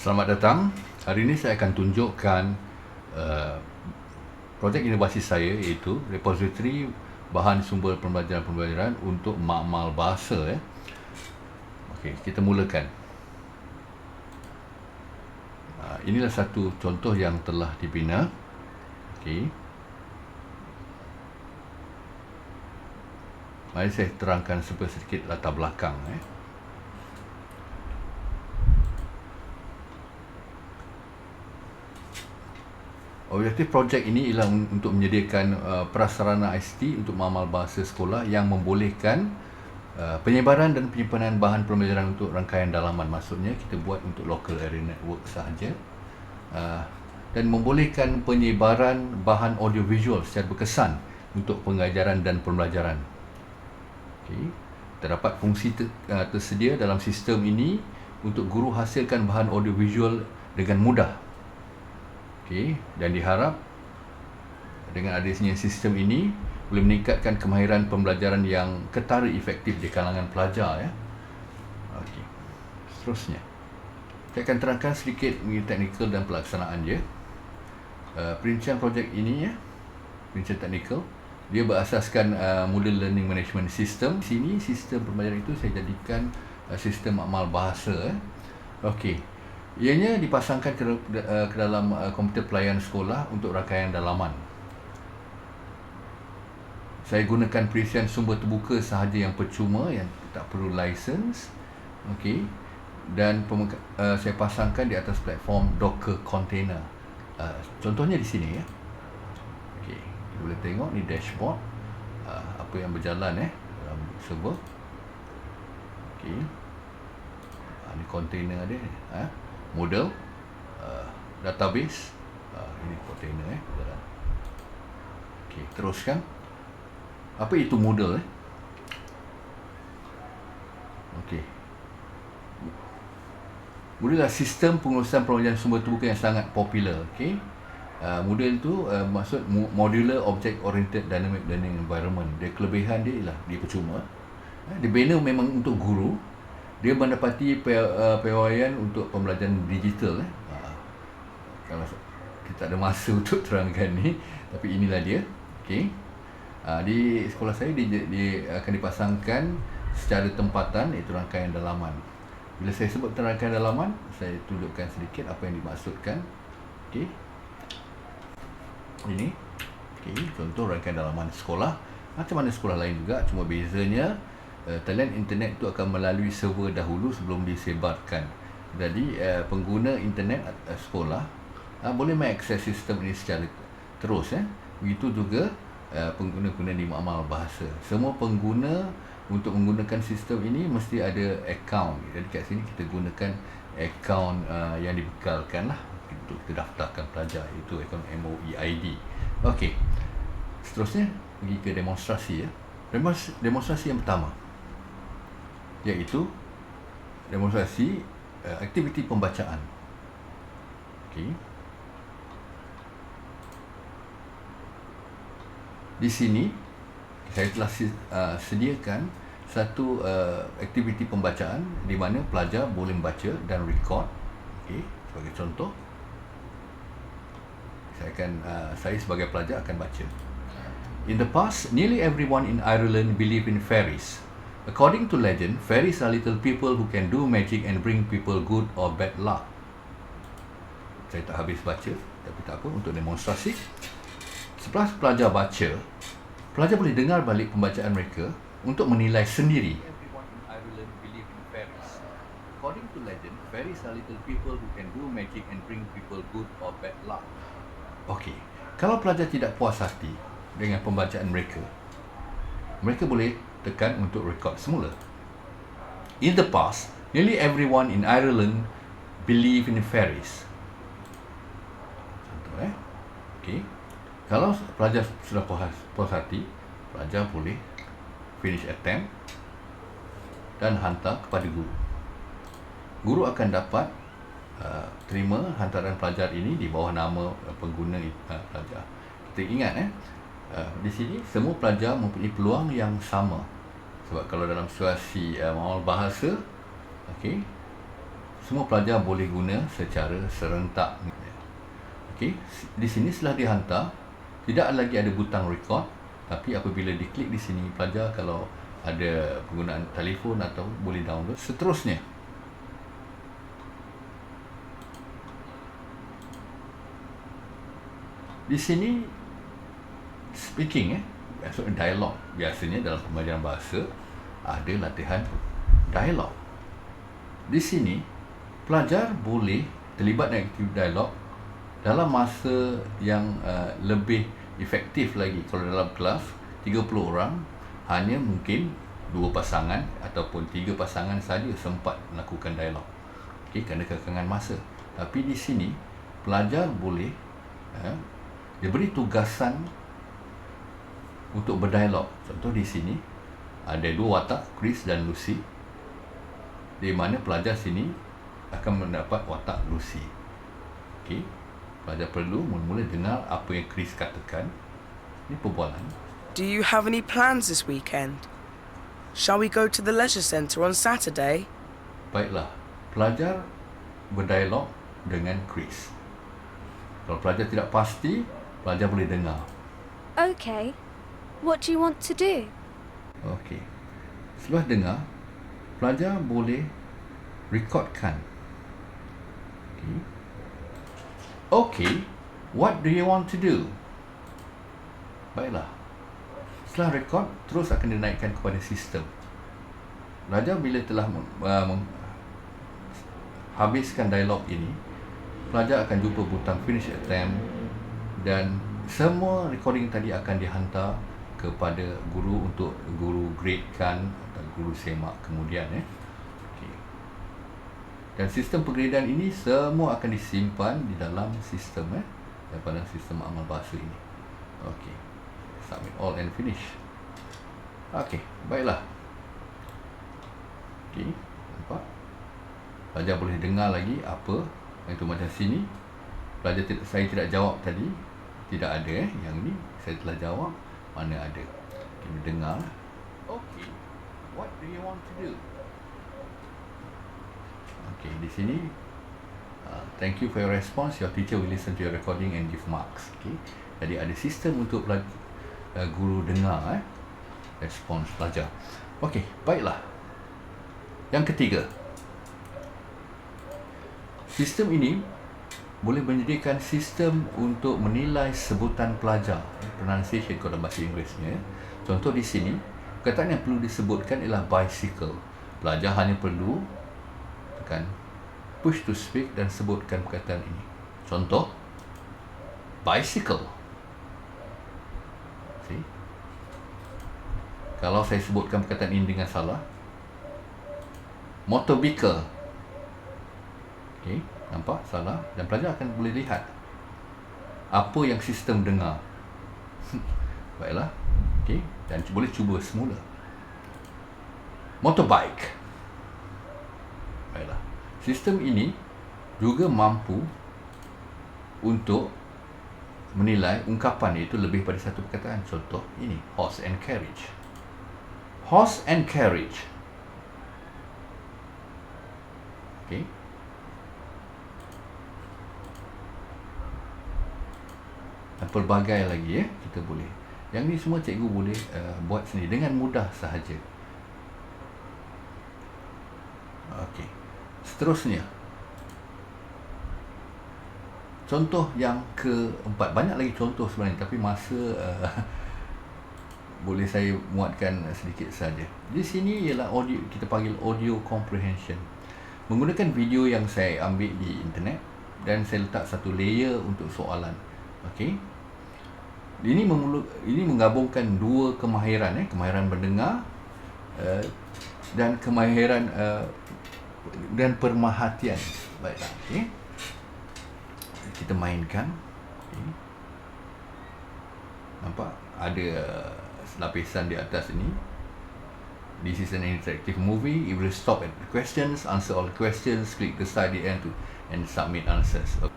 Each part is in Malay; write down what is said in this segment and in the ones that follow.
Selamat datang. Hari ini saya akan tunjukkan projek inovasi saya, iaitu repository bahan sumber pembelajaran untuk makmal bahasa. Okey, kita mulakan. Inilah satu contoh yang telah dibina. Okey. Mari saya terangkan sedikit latar belakang. Objektif projek ini ialah untuk menyediakan prasarana ICT untuk makmal bahasa sekolah yang membolehkan penyebaran dan penyimpanan bahan pembelajaran untuk rangkaian dalaman. Maksudnya kita buat untuk local area network sahaja, dan membolehkan penyebaran bahan audiovisual secara berkesan untuk pengajaran dan pembelajaran. Okay. Terdapat fungsi tersedia dalam sistem ini untuk guru hasilkan bahan audiovisual dengan mudah. Okay. Dan diharap dengan adanya sistem ini boleh meningkatkan kemahiran pembelajaran yang ketara efektif di kalangan pelajar. Okay. Seterusnya, saya akan terangkan sedikit mengenai teknikal dan pelaksanaan dia. Perincian projek ini, perincian teknikal, dia berasaskan Moodle Learning Management System. Di sini sistem pembelajaran itu saya jadikan sistem makmal bahasa. Okey. Ianya dipasangkan ke dalam komputer pelayan sekolah untuk rangkaian dalaman. Saya gunakan perincian sumber terbuka sahaja yang percuma, yang tak perlu license. Okey. Dan saya pasangkan di atas platform Docker container. Contohnya di sini. Okey, kita boleh tengok ni dashboard, apa yang berjalan dalam server. Okey. Ni container dia, model, database, ini container berjalan. Okey, teruskan. Apa itu model? Okey. Model adalah sistem pengurusan pembelajaran sumber terbuka yang sangat popular. Okey. Model itu maksud Modular Object Oriented Dynamic Learning Environment. Dia kelebihan dia ialah dia percuma. Dia bina memang untuk guru. Dia mendapati piawaian untuk pembelajaran digital. Kalau kita ada masa untuk terangkan ni, tapi inilah dia. Okey. Di sekolah saya dia akan dipasangkan secara tempatan, iaitu rangkaian dalaman. Bila saya sebut rangkaian dalaman, saya tunjukkan sedikit apa yang dimaksudkan. Okey. Ini. Okey, contoh rangkaian dalaman sekolah. Macam mana sekolah lain juga, cuma bezanya talian internet itu akan melalui server dahulu sebelum disebarkan. Jadi pengguna internet sekolah boleh mengakses sistem ini secara terus. Begitu juga pengguna-pengguna di makmal bahasa. Semua pengguna untuk menggunakan sistem ini mesti ada akaun. Jadi kat sini kita gunakan akaun yang dibekalkan untuk kita daftarkan pelajar, iaitu akaun MOE ID. Okey. Seterusnya pergi ke demonstrasi. Demonstrasi yang pertama, iaitu demonstrasi aktiviti pembacaan. Okey. Di sini saya telah sediakan satu aktiviti pembacaan di mana pelajar boleh membaca dan record. Okey, sebagai contoh, saya sebagai pelajar akan baca. In the past, nearly everyone in Ireland believed in fairies. According to legend, fairies are little people who can do magic and bring people good or bad luck. Saya tak habis baca, tapi tak apa, untuk demonstrasi. Setelah pelajar baca, pelajar boleh dengar balik pembacaan mereka untuk menilai sendiri. Everyone in Ireland believe in fairies. According to legend, fairies are little people who can do magic and bring people good or bad luck. Okey, kalau pelajar tidak puas hati dengan pembacaan mereka, mereka boleh tekan untuk record semula. In the past, nearly everyone in Ireland believe in fairies. Contoh. Okey. Kalau pelajar sudah puas hati, pelajar boleh finish attempt dan hantar kepada guru. Guru akan dapat terima hantaran pelajar ini di bawah nama pengguna pelajar. Kita ingat di sini semua pelajar mempunyai peluang yang sama. Sebab kalau dalam situasi makmal bahasa, okey, semua pelajar boleh guna secara serentak. Okey, di sini setelah dihantar, tidak lagi ada butang record, tapi apabila diklik di sini, pelajar kalau ada penggunaan telefon atau boleh download. Seterusnya, di sini speaking, dialog. Biasanya dalam pembelajaran bahasa ada latihan dialog. Di sini pelajar boleh terlibat dalam aktiviti dialog dalam masa yang lebih efektif lagi. Kalau dalam kelas 30 orang, hanya mungkin 2 pasangan ataupun 3 pasangan saja sempat melakukan dialog. Okey, kerana kekangan masa. Tapi di sini pelajar boleh diberi tugasan untuk berdialog. Contoh di sini ada 2 watak, Chris dan Lucy, di mana pelajar sini akan mendapat watak Lucy. Okey, pelajar perlu mula-mula dengar apa yang Chris katakan. Ini perbualan. Do you have any plans this weekend? Shall we go to the leisure centre on Saturday? Baiklah, pelajar berdialog dengan Chris. Kalau pelajar tidak pasti, pelajar boleh dengar. Okay. What do you want to do? Okey. Setelah dengar, pelajar boleh rekodkan. Okey. Okay, what do you want to do? Baiklah. Setelah rekod, terus akan dinaikkan kepada sistem. Pelajar bila telah habiskan dialog ini, pelajar akan jumpa butang finish attempt dan semua recording tadi akan dihantar kepada guru untuk guru gradekan atau guru semak kemudian. Okay. Dan sistem pengradean ini semua akan disimpan di dalam sistem daripada sistem amal bahasa ini. Okey. Submit all and finish. Okey, baiklah. Okey, nampak? Pelajar boleh dengar lagi apa yang tu macam sini. Pelajar saya tidak jawab tadi. Tidak ada yang ni saya telah jawab. Mana ada. Kita dengar. Okey. What do you want to do? Okay, di sini thank you for your response. Your teacher will listen to your recording and give marks. Okay, jadi ada sistem untuk guru dengar respons pelajar. Okay, baiklah. Yang ketiga, sistem ini boleh menyediakan sistem untuk menilai sebutan pelajar, pronunciation kalau bahasa Inggerisnya. Contoh di sini, perkataan yang perlu disebutkan ialah bicycle. Pelajar hanya perlu tekan push to speak dan sebutkan perkataan ini. Contoh, bicycle. See? Kalau saya sebutkan perkataan ini dengan salah, motorbike. Okay, nampak salah, dan pelajar akan boleh lihat apa yang sistem dengar. Baiklah. Okay, dan boleh cuba semula. Motorbike. Baiklah. Sistem ini juga mampu untuk menilai ungkapan, iaitu lebih pada satu perkataan. Contoh ini, horse and carriage. Horse and carriage. Okey. Dan pelbagai lagi kita boleh. Yang ni semua cikgu boleh buat sendiri dengan mudah sahaja. Okey. Seterusnya, contoh yang keempat. Banyak lagi contoh sebenarnya, tapi masa boleh saya muatkan sedikit saja. Di sini ialah audio, kita panggil audio comprehension. Menggunakan video yang saya ambil di internet dan saya letak satu layer untuk soalan. Okey. Ini menggabungkan dua kemahiran, kemahiran mendengar dan kemahiran dan perhatian. Baiklah, okey. Kita mainkan. Okay. Nampak ada lapisan di atas ini. This is an interactive movie. It will stop at the questions, answer all the questions, click the side at the end and submit answers. Okay.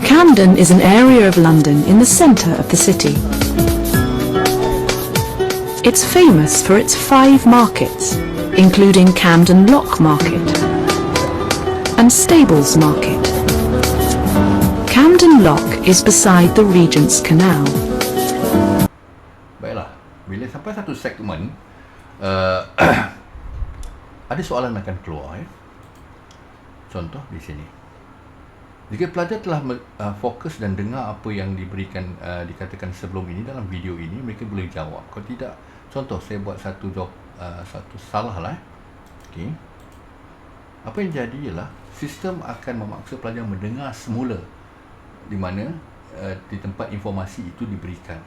Camden is an area of London in the centre of the city. It's famous for its 5 markets, including Camden Lock Market, and Stables Market. Camden Lock is beside the Regent's Canal. Baiklah, bila sampai satu segmen, ada soalan akan keluar. Contoh di sini. Jika pelajar telah fokus dan dengar apa yang diberikan, dikatakan sebelum ini dalam video ini, mereka boleh jawab. Kalau tidak, contoh saya buat satu salah lah. Okay. Apa yang jadi ialah sistem akan memaksa pelajar mendengar semula di mana di tempat informasi itu diberikan.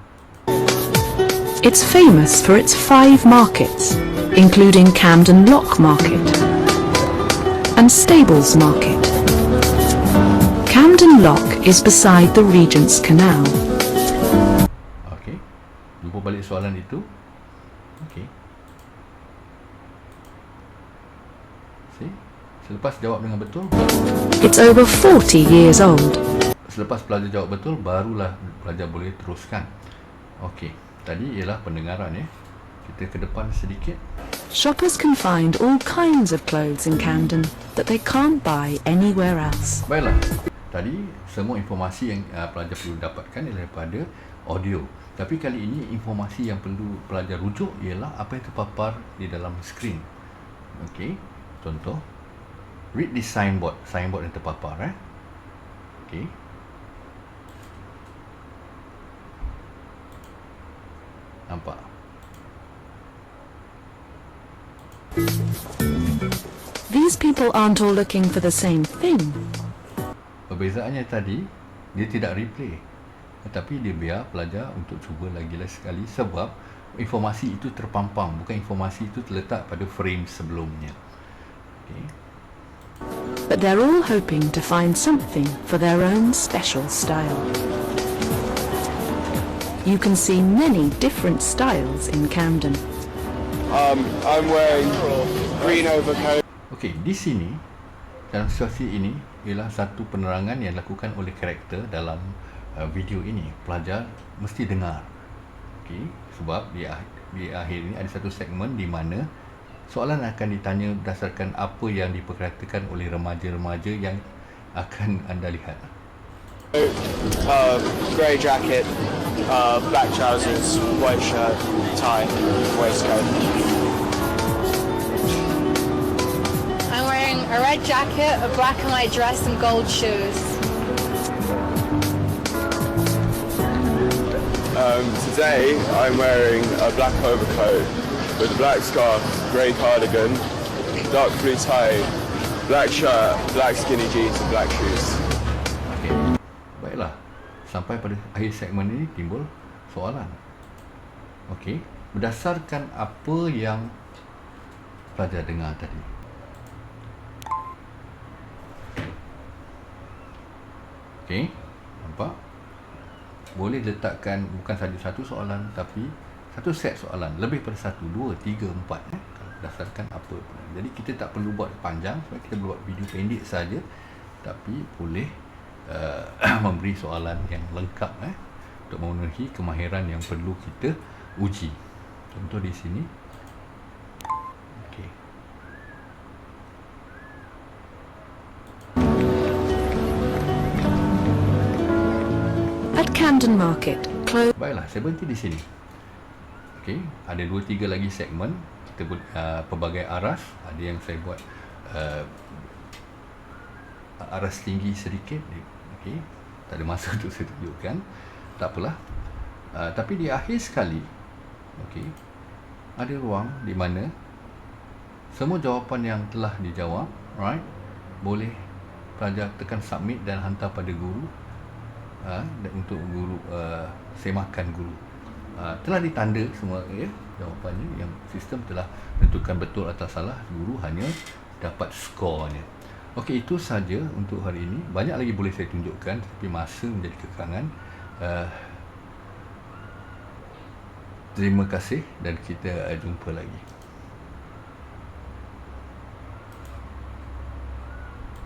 It's famous for its 5 markets, including Camden Lock Market and Stables Market. Camden Lock is beside the Regent's Canal. Okey. Jumpa balik soalan itu. Okey. See? Selepas jawab dengan betul, It's over 40 years old. selepas pelajar jawab betul, barulah pelajar boleh teruskan. Okey. Tadi ialah pendengaran ya. Kita ke depan sedikit. Shoppers can find all kinds of clothes in Camden that they can't buy anywhere else. Baiklah. Tadi semua informasi yang pelajar perlu dapatkan ialah daripada audio. Tapi kali ini informasi yang perlu pelajar rujuk ialah apa yang terpapar di dalam skrin. Okey. Contoh, read the signboard. Signboard yang terpapar Okey. Nampak? These people aren't all looking for the same thing. Perbezaannya tadi, dia tidak replay. Tetapi dia biar pelajar untuk cuba lagi sekali sebab informasi itu terpampang, bukan informasi itu terletak pada frame sebelumnya. Okay. But they're all hoping to find something for their own special style. You can see many different styles in Camden. I'm wearing green overcoat. Okey, di sini dalam situasi ini ialah satu penerangan yang dilakukan oleh karakter dalam video ini. Pelajar mesti dengar. Okey, sebab di akhir ini ada satu segmen di mana soalan akan ditanya berdasarkan apa yang diperkatakan oleh remaja-remaja yang akan anda lihat. Grey jacket, black trousers, white shirt, tie, waistcoat. I'm wearing a red jacket, a black and white dress and gold shoes. Today I'm wearing a black overcoat with a black scarf, grey cardigan, dark blue tie, black shirt, black skinny jeans and black shoes. Okey. Baiklah. Sampai pada akhir segmen ini timbul soalan. Okey, berdasarkan apa yang pelajar dengar tadi. Okey, nampak? Boleh letakkan bukan saja satu soalan tapi satu set soalan, lebih pada 1, 2, 3, 4 berdasarkan apa. Jadi kita tak perlu buat panjang sebab kita buat video pendek saja, tapi boleh memberi soalan yang lengkap untuk memenuhi kemahiran yang perlu kita uji. Contoh di sini. Okey. At Camden Market, clothes. Baiklah, saya berhenti di sini. Okey, ada 2-3 lagi segmen. Kita pelbagai aras. Ada yang saya buat aras tinggi sedikit. Okey, tak ada masa untuk saya tunjukkan. Tak apalah. Tapi di akhir sekali, okey, ada ruang di mana semua jawapan yang telah dijawab, right, boleh pelajar tekan submit dan hantar pada guru dan untuk guru semakan guru. Telah ditanda semua jawapannya, yang sistem telah menentukan betul atau salah, guru hanya dapat skornya. Okey, itu saja untuk hari ini. Banyak lagi boleh saya tunjukkan tapi masa menjadi kekurangan. Terima kasih dan kita jumpa lagi.